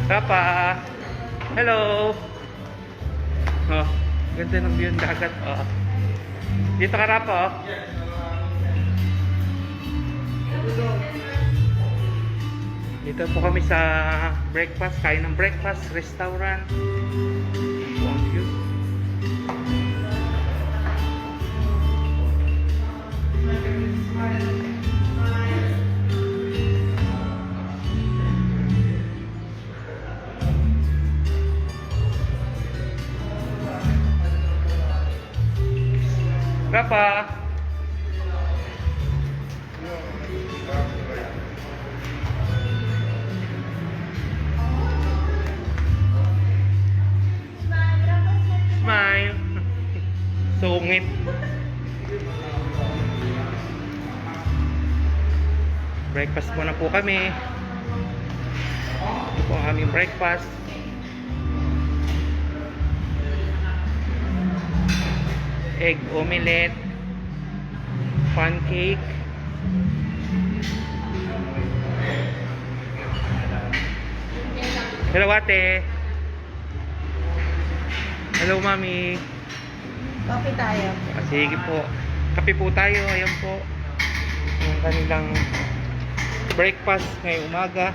Papa! Hello! Oh, ganda ng view ng dagat. Oh. Dito ka, Rapa, oh. Dito po kami sa breakfast. Kain ng breakfast restaurant. Ito ang view. Rapa! Smile! Sungit! Breakfast muna po kami. Ito po ang aming breakfast. Egg omelette, pancake, hello ate, hello mami. Kape tayo. Sige po, kape po tayo. Ayan po yung kanilang breakfast ngayong umaga.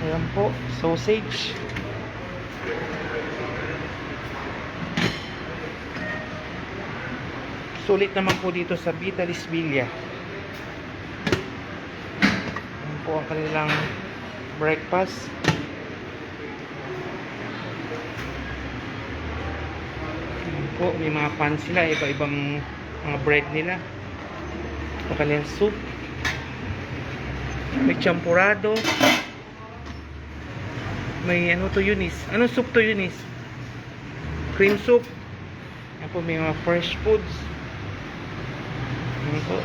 Ayan po, sausage. Sulit naman po dito sa Vitalis Villa. Ayan po ang kanilang breakfast. Ayan po, may mga pan sila, iba-ibang mga bread nila. Ito kanilang soup. May champurado. May ano to, Eunice? Anong soup to, Eunice? Cream soup. Yan po, may mga fresh foods. Yan po.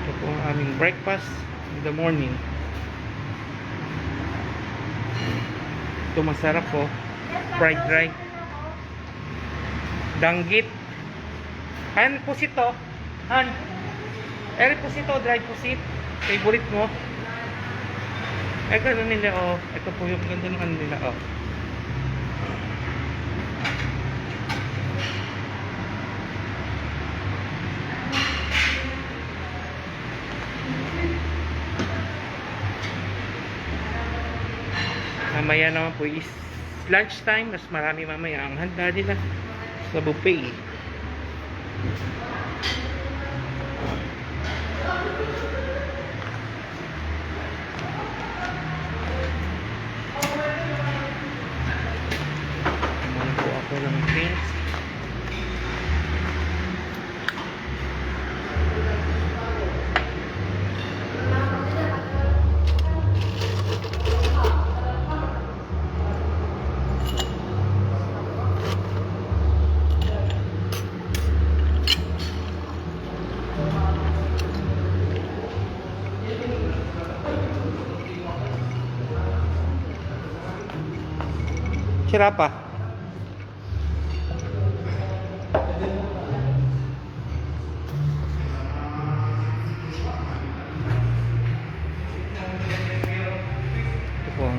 Ito po ang aming breakfast in the morning. Ito masarap po. Fried rice. Danggit. Han, pusit to. Han. Eri pusit o, dried pusit. Favorite mo. Eh, gano'n nila, oh. Ito po yung ganda ng ano nila, oh. Mamaya naman po is lunch time. Mas marami mamaya ang handa nila sa buffet. Ng drinks. Sirapa.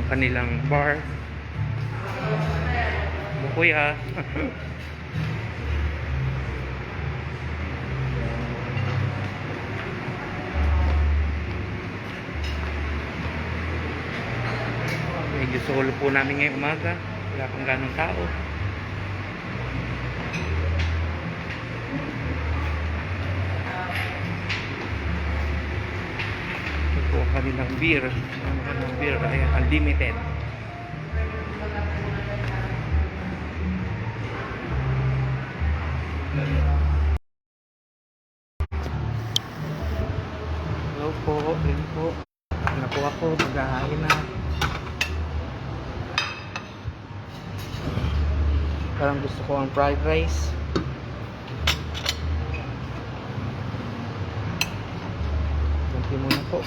Kanilang bar. Bukoy ha. Medyo solo po namin ngayong umaga. Wala pang ganong tao. Ito po ang kanilang beer. Ang beer ay unlimited. Hello po. Hello po. Ano po ako? Maghahain na. Parang gusto ko ang fried rice. Kunti muna po.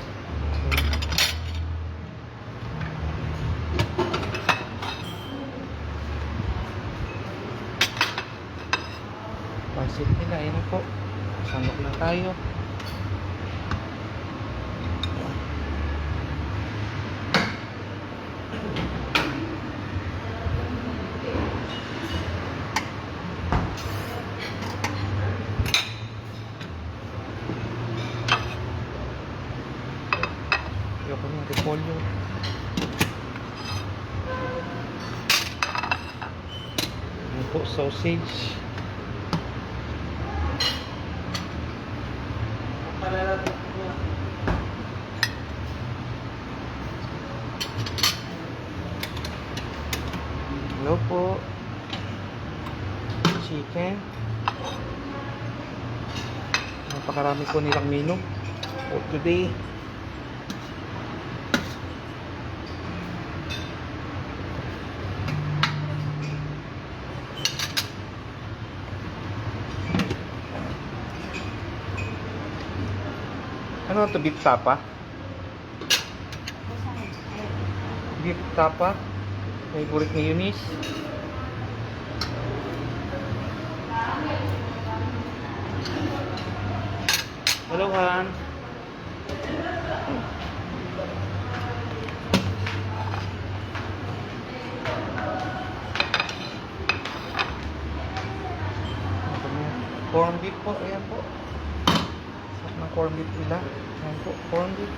po. Sandok na tayo. Ayoko ng repolyo. Ano po, sausage. Hello po. Chicken. Napakarami po nilang menu for today. Ano ito? Beef tapa? Beef tapa? Favorite ni Eunice? Hello, Han. Corn beef po. Ayan po. Sarap ng corn beef nila. Ayan po. Corn beef.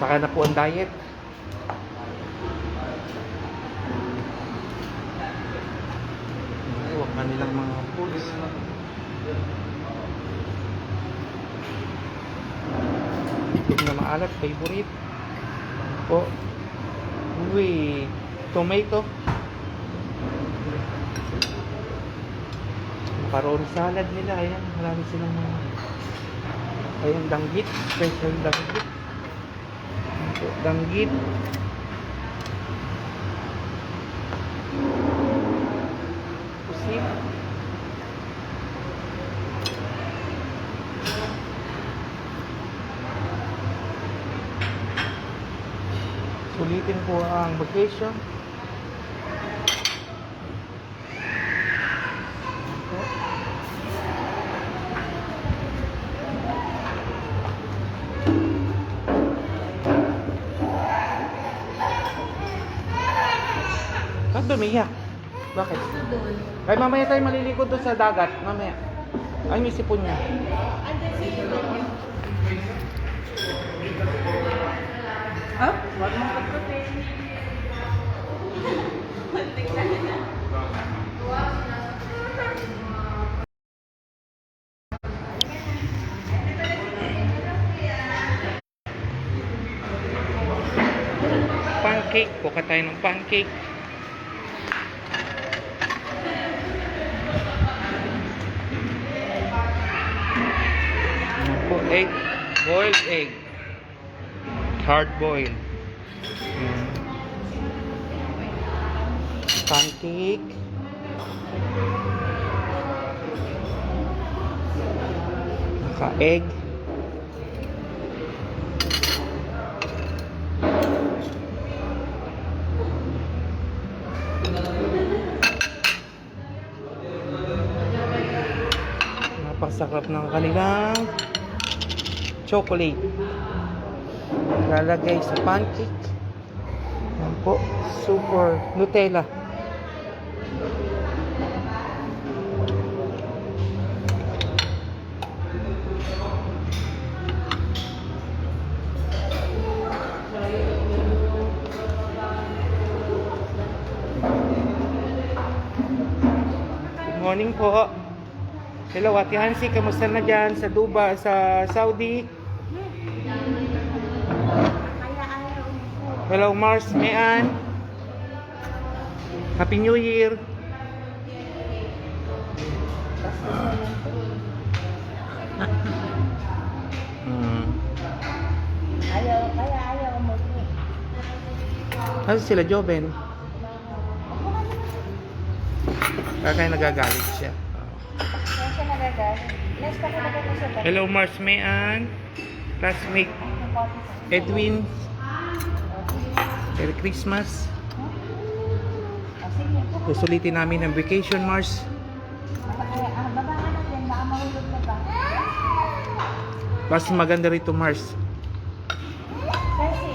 Saka na po ang diet. Huwag na nilang mga foods. Itlog na maalat, favorite. Po. Uy, tomato. Macaroni salad nila. Ayan, marami silang mga. Ayan, danggit. Special danggit. Danggit. Pusit. Sulitin po ang vacation. Bakit umiyak? Bakit? Ay, mamaya tayo malilikod doon sa dagat. Mamaya. Ay, may sipon niya. Oh? Huwag mong pagkape. Pancake. Buka tayo ng pancake. Ano po? Egg. Boiled egg. Hard boiled. Pancake. Naka-egg. Napakasarap ng kanilang chocolate. Lalagay sa pancake. Yan po, super Nutella. Good morning po. Hello, Ate Hansi, kamusta na dyan sa Dubai, sa Saudi? Hello, Mars, Mean. Happy New Year. Ayaw mo. Ano sila, Joven? Kaya nagagalit siya. Kaya siya nagagalit. Next pa talaga ko siya. Hello, Mars, Mean. Classmate Edwin. Merry Christmas. Sige po. Susulitin namin ang vacation, Mars. Baba ka na din, baka mahulog na ba? Mas maganda rito, Mars. Kasi,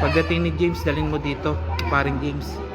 Pagdating ni James, dalhin mo dito. Paring James.